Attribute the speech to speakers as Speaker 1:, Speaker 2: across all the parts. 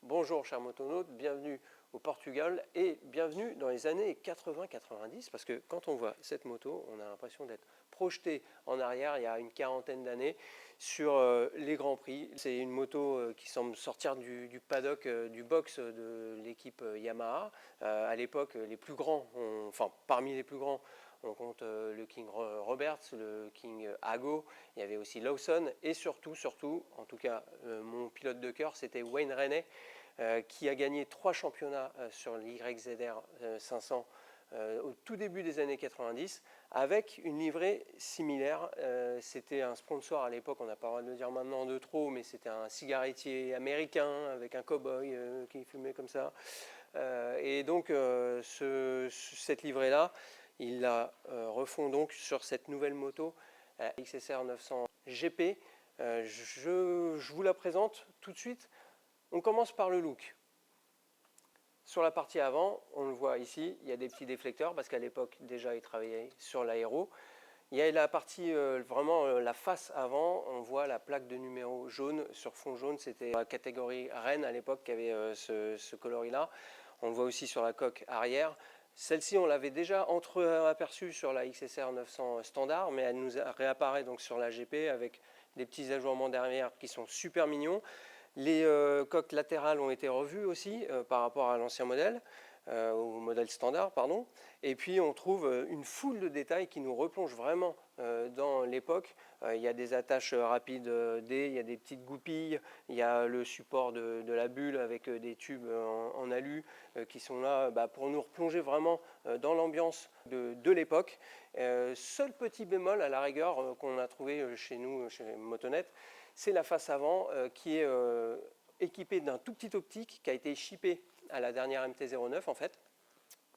Speaker 1: Bonjour chers motonautes, bienvenue au Portugal et bienvenue dans les années 80-90 parce que quand on voit cette moto, on a l'impression d'être projeté en arrière il y a une quarantaine d'années sur les Grands Prix. C'est une moto qui semble sortir du paddock, du box de l'équipe Yamaha. À l'époque, les plus grands, enfin parmi les plus grands, on compte le King Roberts, le King Hago, il y avait aussi Lawson et surtout, en tout cas mon pilote de cœur, c'était Wayne Rainey qui a gagné 3 championnats sur l'YZR 500 au tout début des années 90 avec une livrée similaire. C'était un sponsor à l'époque, on n'a pas le droit de le dire maintenant de trop, mais c'était un cigarettier américain avec un cow-boy qui fumait comme ça. Et donc cette livrée-là, il la refond donc sur cette nouvelle moto XSR 900 GP. Je vous la présente tout de suite. On commence par le look. Sur la partie avant, on le voit ici, il y a des petits déflecteurs parce qu'à l'époque déjà il travaillait sur l'aéro. Il y a la partie vraiment la face avant, on voit la plaque de numéro jaune sur fond jaune, c'était la catégorie Rennes à l'époque qui avait ce coloris-là. On le voit aussi sur la coque arrière. Celle-ci, on l'avait déjà entreaperçue sur la XSR 900 standard, mais elle nous réapparaît donc sur la GP avec des petits ajournements derrière qui sont super mignons. Les coques latérales ont été revues aussi par rapport à l'ancien modèle, au modèle standard, pardon. Et puis on trouve une foule de détails qui nous replongent vraiment dans l'époque. Il y a des attaches rapides D, il y a des petites goupilles, il y a le support de la bulle avec des tubes en alu qui sont là pour nous replonger vraiment dans l'ambiance de l'époque. Seul petit bémol à la rigueur qu'on a trouvé chez nous, chez Motonet, c'est la face avant qui est équipée d'un tout petit optique qui a été chippé à la dernière MT-09 en fait.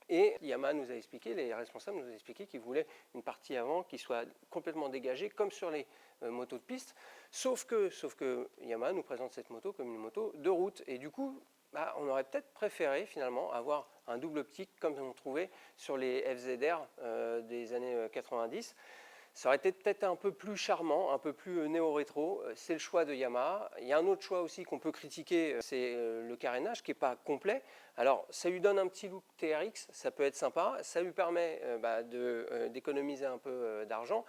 Speaker 1: Et Yamaha nous a expliqué, les responsables nous ont expliqué qu'ils voulaient une partie avant qui soit complètement dégagée comme sur les motos de piste. Sauf que Yamaha nous présente cette moto comme une moto de route. Et du coup, on aurait peut-être préféré finalement avoir un double optique comme on trouvait sur les FZR des années 90. Ça aurait été peut-être un peu plus charmant, un peu plus néo-rétro. C'est le choix de Yamaha. Il y a un autre choix aussi qu'on peut critiquer, c'est le carénage qui n'est pas complet. Alors ça lui donne un petit look TRX, ça peut être sympa. Ça lui permet d'économiser un peu d'argent.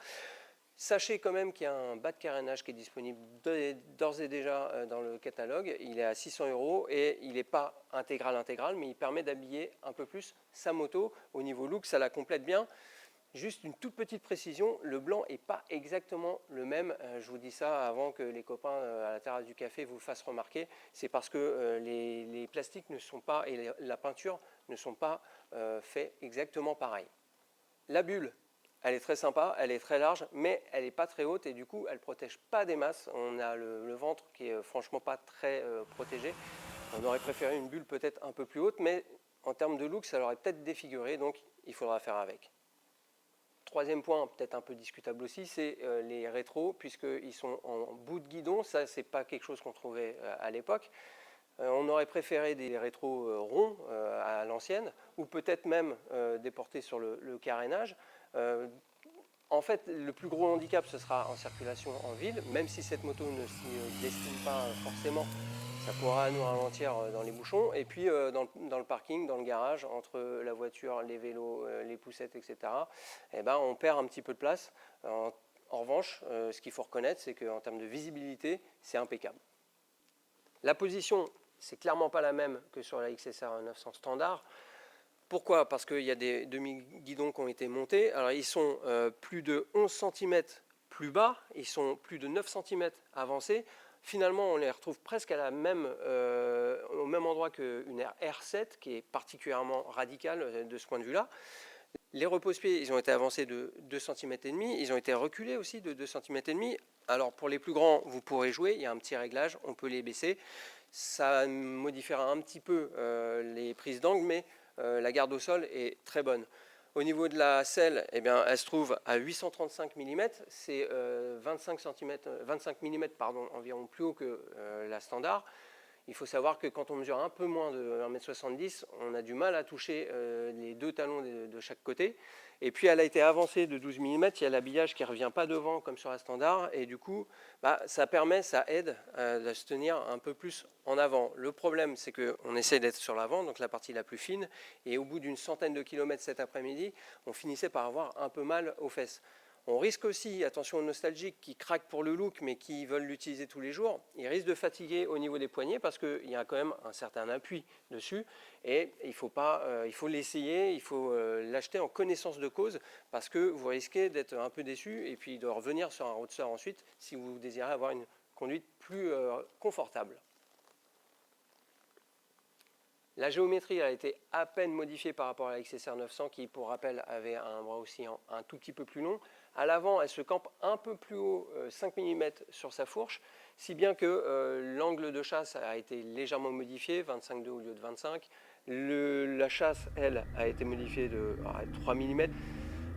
Speaker 1: Sachez quand même qu'il y a un bas de carénage qui est disponible d'ores et déjà dans le catalogue. Il est à 600 € et il n'est pas intégral, mais il permet d'habiller un peu plus sa moto. Au niveau look, ça la complète bien. Juste une toute petite précision, le blanc n'est pas exactement le même. Je vous dis ça avant que les copains à la terrasse du café vous le fassent remarquer. C'est parce que les plastiques ne sont pas, et la peinture ne sont pas faits exactement pareil. La bulle, elle est très sympa, elle est très large, mais elle n'est pas très haute et du coup elle ne protège pas des masses. On a le ventre qui est franchement pas très protégé. On aurait préféré une bulle peut-être un peu plus haute, mais en termes de look, ça l'aurait peut-être défiguré, donc il faudra faire avec. Troisième point, peut-être un peu discutable aussi, c'est les rétros, puisqu'ils sont en bout de guidon. Ça, c'est pas quelque chose qu'on trouvait à l'époque. On aurait préféré des rétros ronds à l'ancienne, ou peut-être même déportés sur le carénage. En fait, le plus gros handicap, ce sera en circulation en ville, même si cette moto ne s'y destine pas forcément. Ça pourra nous ralentir dans les bouchons. Et puis dans le parking, dans le garage, entre la voiture, les vélos, les poussettes, etc., on perd un petit peu de place. En revanche, ce qu'il faut reconnaître, c'est qu'en termes de visibilité, c'est impeccable. La position, c'est clairement pas la même que sur la XSR 900 standard. Pourquoi? Parce qu'il y a des demi-guidons qui ont été montés. Alors ils sont plus de 11 cm plus bas, ils sont plus de 9 cm avancés. Finalement, on les retrouve presque au même endroit qu'une R7, qui est particulièrement radicale de ce point de vue-là. Les repose-pieds, ils ont été avancés de 2,5 cm, ils ont été reculés aussi de 2,5 cm. Alors pour les plus grands, vous pourrez jouer, il y a un petit réglage, on peut les baisser. Ça modifiera un petit peu les prises d'angle, mais la garde au sol est très bonne. Au niveau de la selle, elle se trouve à 835 mm, c'est 25 mm environ plus haut que la standard. Il faut savoir que quand on mesure un peu moins de 1,70 m, on a du mal à toucher les deux talons de chaque côté. Et puis elle a été avancée de 12 mm, il y a l'habillage qui ne revient pas devant comme sur la standard, et du coup ça aide à se tenir un peu plus en avant. Le problème, c'est qu'on essaie d'être sur l'avant, donc la partie la plus fine, et au bout d'une centaine de kilomètres cet après-midi, on finissait par avoir un peu mal aux fesses. On risque aussi, attention aux nostalgiques qui craquent pour le look mais qui veulent l'utiliser tous les jours, ils risquent de fatiguer au niveau des poignets parce qu'il y a quand même un certain appui dessus et il faut l'essayer, il faut l'acheter en connaissance de cause parce que vous risquez d'être un peu déçu et puis de revenir sur un roadster ensuite si vous désirez avoir une conduite plus confortable. La géométrie a été à peine modifiée par rapport à la XSR 900 qui, pour rappel, avait un bras oscillant un tout petit peu plus long. À l'avant, elle se campe un peu plus haut, 5 mm sur sa fourche, si bien que l'angle de chasse a été légèrement modifié, 25,2 au lieu de 25. La chasse, elle, a été modifiée de 3 mm.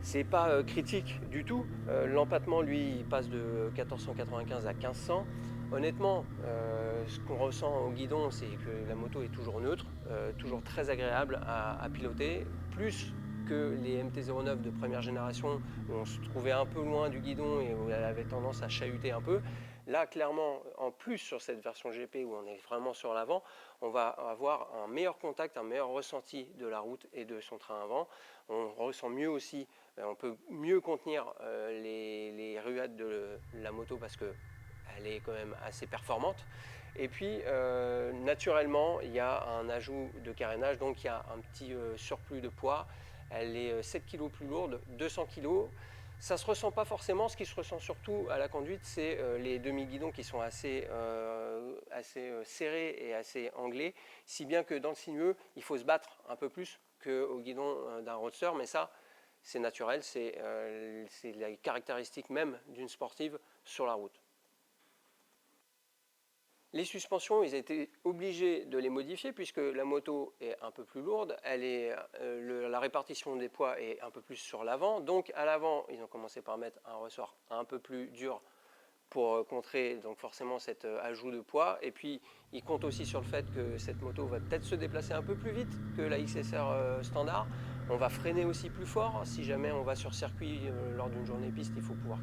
Speaker 1: C'est pas critique du tout. L'empattement, lui, il passe de 1495 à 1500. Honnêtement, ce qu'on ressent au guidon, c'est que la moto est toujours neutre, toujours très agréable à piloter, plus que les MT-09 de première génération où on se trouvait un peu loin du guidon et où elle avait tendance à chahuter un peu. Là, clairement, en plus sur cette version GP où on est vraiment sur l'avant, on va avoir un meilleur contact, un meilleur ressenti de la route et de son train avant. On ressent mieux aussi, on peut mieux contenir les ruades de la moto parce qu'elle est quand même assez performante. Et puis, naturellement, il y a un ajout de carénage, donc il y a un petit surplus de poids. Elle est 7 kg plus lourde, 200 kg. Ça ne se ressent pas forcément, ce qui se ressent surtout à la conduite, c'est les demi-guidons qui sont assez serrés et assez anglais, si bien que dans le sinueux, il faut se battre un peu plus qu'au guidon d'un roadster, mais ça, c'est naturel, c'est la caractéristique même d'une sportive sur la route. Les suspensions, ils ont été obligés de les modifier puisque la moto est un peu plus lourde, la répartition des poids est un peu plus sur l'avant. Donc à l'avant, ils ont commencé par mettre un ressort un peu plus dur pour contrer donc forcément cet ajout de poids. Et puis ils comptent aussi sur le fait que cette moto va peut-être se déplacer un peu plus vite que la XSR standard. On va freiner aussi plus fort. Si jamais on va sur circuit lors d'une journée piste, il faut pouvoir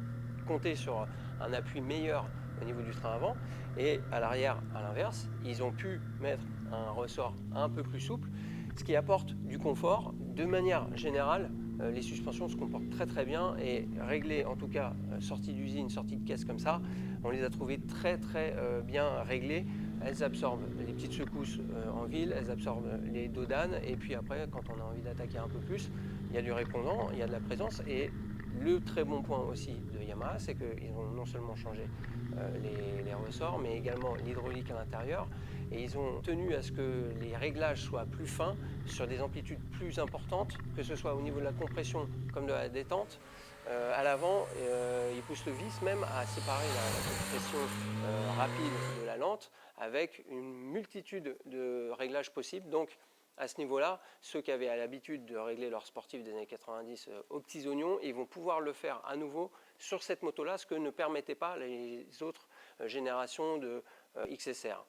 Speaker 1: compter sur un appui meilleur au niveau du train avant. Et à l'arrière, à l'inverse, ils ont pu mettre un ressort un peu plus souple, ce qui apporte du confort. De manière générale, les suspensions se comportent très très bien et réglées, en tout cas sortie d'usine, sortie de caisse comme ça, on les a trouvées très très bien réglées. Elles absorbent les petites secousses en ville, elles absorbent les dos d'âne et puis après, quand on a envie d'attaquer un peu plus, il y a du répondant, il y a de la présence. Et le très bon point aussi de Yamaha, c'est qu'ils ont non seulement changé les ressorts, mais également l'hydraulique à l'intérieur. Et ils ont tenu à ce que les réglages soient plus fins, sur des amplitudes plus importantes, que ce soit au niveau de la compression comme de la détente. À l'avant, ils poussent le vis même à séparer la compression rapide de la lente avec une multitude de réglages possibles. Donc, à ce niveau-là, ceux qui avaient l'habitude de régler leurs sportifs des années 90 aux petits oignons, ils vont pouvoir le faire à nouveau sur cette moto-là, ce que ne permettaient pas les autres générations de XSR.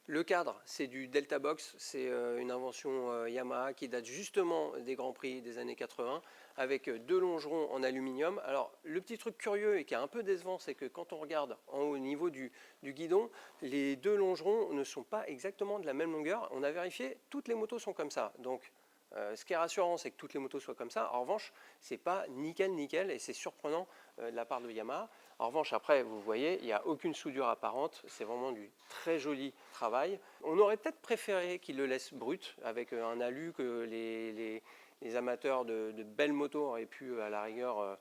Speaker 1: Le cadre, c'est du Delta Box, c'est une invention Yamaha qui date justement des Grands Prix des années 80, avec deux longerons en aluminium. Alors, le petit truc curieux et qui est un peu décevant, c'est que quand on regarde au niveau du guidon, les deux longerons ne sont pas exactement de la même longueur. On a vérifié, toutes les motos sont comme ça. Donc, ce qui est rassurant, c'est que toutes les motos soient comme ça. En revanche, c'est pas nickel et c'est surprenant de la part de Yamaha. En revanche, après, vous voyez, il n'y a aucune soudure apparente. C'est vraiment du très joli travail. On aurait peut-être préféré qu'il le laisse brut, avec un alu que les amateurs de belles motos auraient pu, à la rigueur,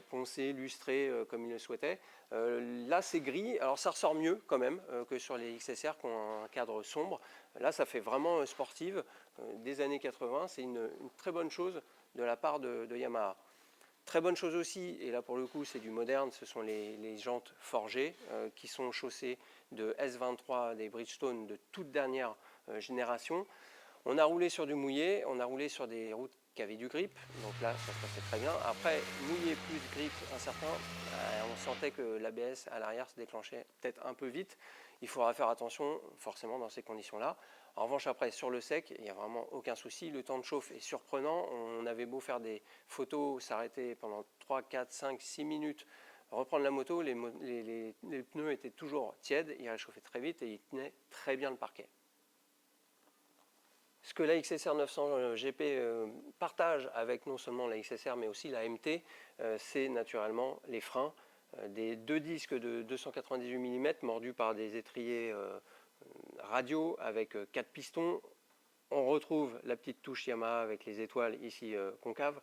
Speaker 1: poncer, lustrer comme ils le souhaitaient. Là, c'est gris. Alors, ça ressort mieux quand même que sur les XSR qui ont un cadre sombre. Là, ça fait vraiment sportive des années 80. C'est une très bonne chose de la part de Yamaha. Très bonne chose aussi, et là pour le coup c'est du moderne, ce sont les jantes forgées qui sont chaussées de S23 des Bridgestone de toute dernière génération. On a roulé sur du mouillé, on a roulé sur des routes qui avait du grip, donc là ça se passait très bien. Après, mouiller plus de grip incertain, on sentait que l'ABS à l'arrière se déclenchait peut-être un peu vite. Il faudra faire attention forcément dans ces conditions-là. En revanche, après, sur le sec, il n'y a vraiment aucun souci. Le temps de chauffe est surprenant. On avait beau faire des photos, s'arrêter pendant 3, 4, 5, 6 minutes, reprendre la moto, les pneus étaient toujours tièdes, ils réchauffaient très vite et ils tenaient très bien le parquet. Ce que la XSR 900 GP partage avec non seulement la XSR mais aussi la MT, c'est naturellement les freins. Des deux disques de 298 mm mordus par des étriers radio avec 4 pistons. On retrouve la petite touche Yamaha avec les étoiles ici concaves.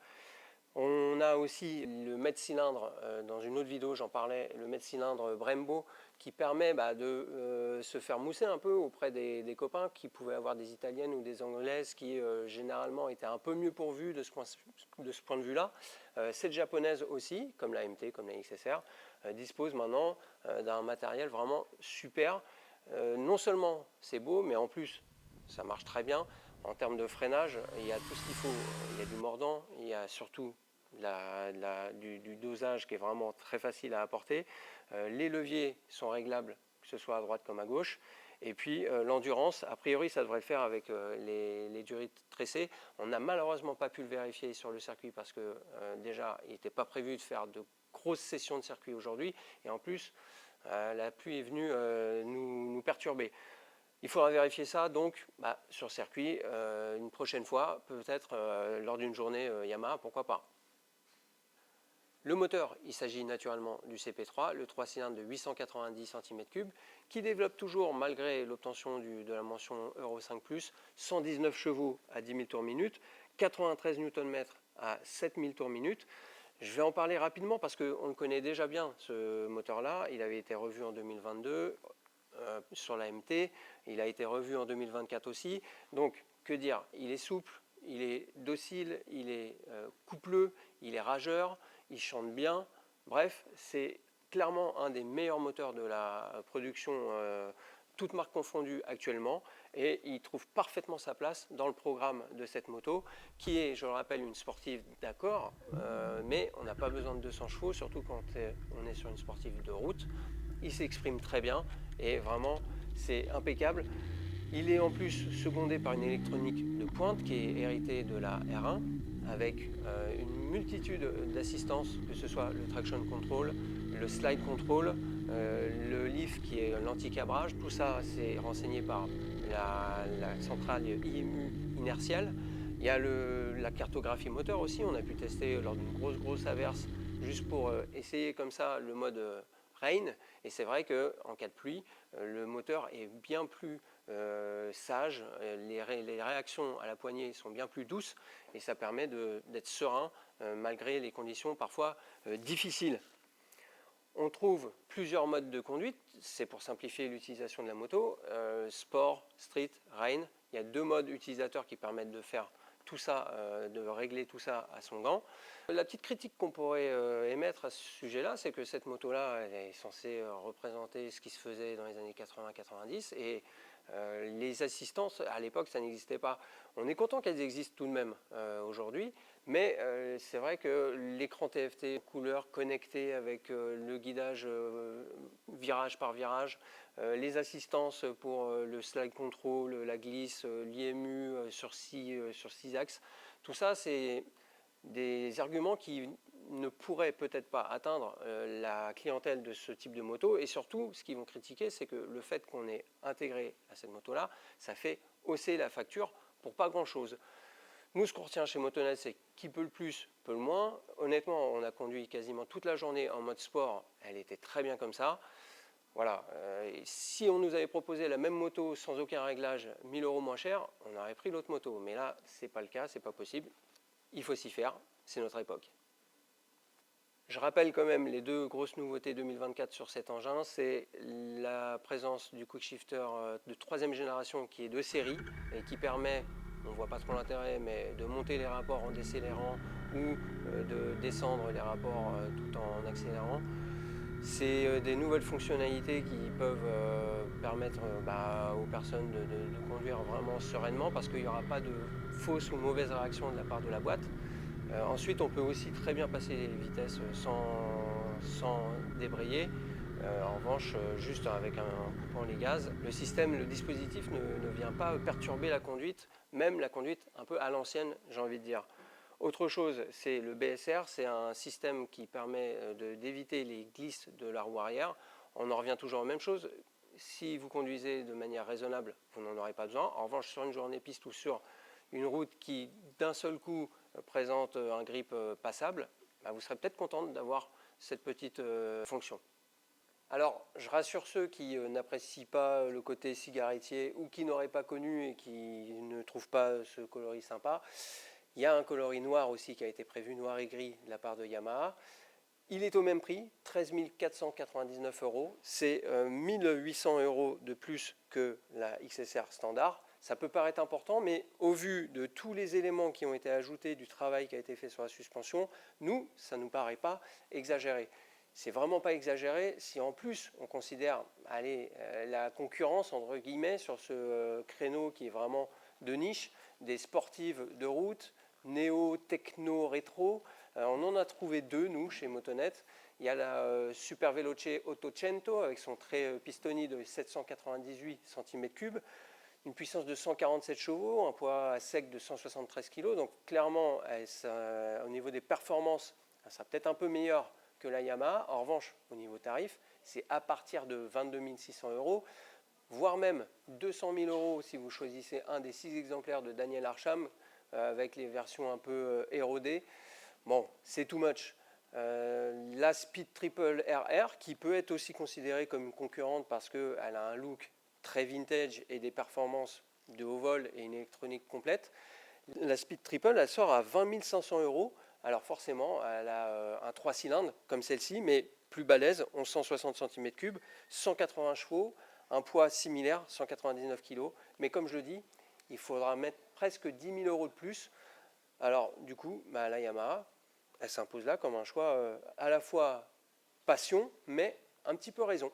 Speaker 1: On a aussi le mètre-cylindre, dans une autre vidéo j'en parlais, le mètre-cylindre Brembo qui permet de se faire mousser un peu auprès des copains qui pouvaient avoir des italiennes ou des anglaises qui généralement étaient un peu mieux pourvues de ce point de vue-là. Cette japonaise aussi, comme la MT, comme la XSR, dispose maintenant d'un matériel vraiment super. Non seulement c'est beau, mais en plus ça marche très bien. En termes de freinage, il y a tout ce qu'il faut. Il y a du mordant, il y a surtout du dosage qui est vraiment très facile à apporter. Les leviers sont réglables, que ce soit à droite comme à gauche. Et puis l'endurance, a priori ça devrait le faire avec les durites tressées. On n'a malheureusement pas pu le vérifier sur le circuit parce que déjà il n'était pas prévu de faire de grosses sessions de circuit aujourd'hui. Et en plus, la pluie est venue nous perturber. Il faudra vérifier ça donc sur circuit une prochaine fois, peut-être lors d'une journée Yamaha, pourquoi pas. Le moteur, il s'agit naturellement du CP3, le 3 cylindres de 890 cm3, qui développe toujours, malgré l'obtention de la mention Euro 5+, 119 chevaux à 10 000 tours minute, 93 Nm à 7 000 tours minute. Je vais en parler rapidement parce qu'on le connaît déjà bien, ce moteur-là. Il avait été revu en 2022. Sur la MT, il a été revu en 2024 aussi. Donc, que dire, il est souple, il est docile, il est coupleux, il est rageur, il chante bien. Bref, c'est clairement un des meilleurs moteurs de la production, toutes marques confondues actuellement, et il trouve parfaitement sa place dans le programme de cette moto, qui est, je le rappelle, une sportive d'accord, mais on n'a pas besoin de 200 chevaux, surtout quand on est sur une sportive de route. Il s'exprime très bien et vraiment c'est impeccable. Il est en plus secondé par une électronique de pointe qui est héritée de la R1 avec une multitude d'assistances, que ce soit le traction control, le slide control, le leaf qui est l'anti-cabrage. Tout ça c'est renseigné par la centrale IMU inertielle. Il y a la cartographie moteur aussi, on a pu tester lors d'une grosse averse juste pour essayer comme ça le mode rain, et c'est vrai qu'en cas de pluie, le moteur est bien plus sage, les réactions à la poignée sont bien plus douces et ça permet d'être serein malgré les conditions parfois difficiles. On trouve plusieurs modes de conduite, c'est pour simplifier l'utilisation de la moto, sport, street, rain. Il y a 2 modes utilisateurs qui permettent de faire tout ça, de régler tout ça à son gant. La petite critique qu'on pourrait émettre à ce sujet-là, c'est que cette moto-là, elle est censée représenter ce qui se faisait dans les années 80-90 et les assistances, à l'époque, ça n'existait pas. On est content qu'elles existent tout de même aujourd'hui, mais c'est vrai que l'écran TFT couleur connecté avec le guidage virage par virage, les assistances pour le slide control, la glisse, l'IMU sur 6 axes, tout ça c'est des arguments qui ne pourraient peut-être pas atteindre la clientèle de ce type de moto, et surtout ce qu'ils vont critiquer c'est que le fait qu'on ait intégré à cette moto là, ça fait hausser la facture pour pas grand chose. Nous, ce qu'on retient chez Motonet, c'est qui peut le plus, peut le moins. Honnêtement, on a conduit quasiment toute la journée en mode sport, elle était très bien comme ça. Voilà, si on nous avait proposé la même moto sans aucun réglage, 1000 € moins cher, on aurait pris l'autre moto. Mais là, c'est pas le cas, c'est pas possible. Il faut s'y faire, c'est notre époque. Je rappelle quand même les 2 grosses nouveautés 2024 sur cet engin, c'est la présence du quick shifter de 3e génération qui est de série et qui permet, on ne voit pas trop l'intérêt, mais de monter les rapports en décélérant ou de descendre les rapports tout en accélérant. C'est des nouvelles fonctionnalités qui peuvent permettre aux personnes de conduire vraiment sereinement parce qu'il n'y aura pas de fausses ou mauvaises réactions de la part de la boîte. Ensuite, on peut aussi très bien passer les vitesses sans débrayer. En revanche, juste avec en coupant les gaz, le dispositif ne vient pas perturber la conduite, même la conduite un peu à l'ancienne, j'ai envie de dire. Autre chose, c'est le BSR, c'est un système qui permet d'éviter les glisses de la roue arrière. On en revient toujours à la même chose. Si vous conduisez de manière raisonnable, vous n'en aurez pas besoin. En revanche, sur une journée piste ou sur une route qui d'un seul coup présente un grip passable, vous serez peut-être contente d'avoir cette petite fonction. Alors, je rassure ceux qui n'apprécient pas le côté cigarettier ou qui n'auraient pas connu et qui ne trouvent pas ce coloris sympa. Il y a un coloris noir aussi qui a été prévu, noir et gris, de la part de Yamaha. Il est au même prix, 13 499 €. C'est 1800 € de plus que la XSR standard. Ça peut paraître important, mais au vu de tous les éléments qui ont été ajoutés, du travail qui a été fait sur la suspension, ça ne nous paraît pas exagéré. C'est vraiment pas exagéré si en plus on considère la concurrence entre guillemets sur ce créneau qui est vraiment de niche, des sportives de route, néo, techno, rétro. On en a trouvé deux, nous, chez Motonet. Il y a la Super Veloce 800 avec son trait pistonné de 798 cm3, une puissance de 147 chevaux, un poids à sec de 173 kg. Donc clairement, au niveau des performances, ça sera peut-être un peu meilleur que la Yamaha. En revanche, au niveau tarif, c'est à partir de 22 600 €, voire même 200 000 € si vous choisissez un des 6 exemplaires de Daniel Arsham avec les versions un peu érodées. Bon, c'est too much. La Speed Triple RR, qui peut être aussi considérée comme une concurrente parce qu'elle a un look très vintage et des performances de haut vol et une électronique complète. La Speed Triple, elle sort à 20 500 €. Alors forcément, elle a un 3 cylindres comme celle-ci, mais plus balèze, 1160 cm3, 180 chevaux, un poids similaire, 199 kg. Mais comme je le dis, il faudra mettre presque 10 000 € de plus. Alors du coup, la Yamaha, elle s'impose là comme un choix à la fois passion, mais un petit peu raison.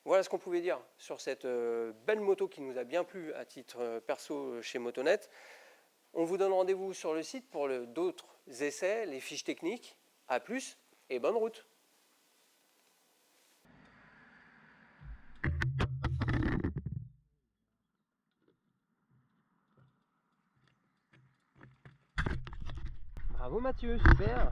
Speaker 1: Voilà ce qu'on pouvait dire sur cette belle moto qui nous a bien plu à titre perso chez Motonet. On vous donne rendez-vous sur le site pour d'autres essais, les fiches techniques. A plus et bonne route! Bravo Mathieu, super!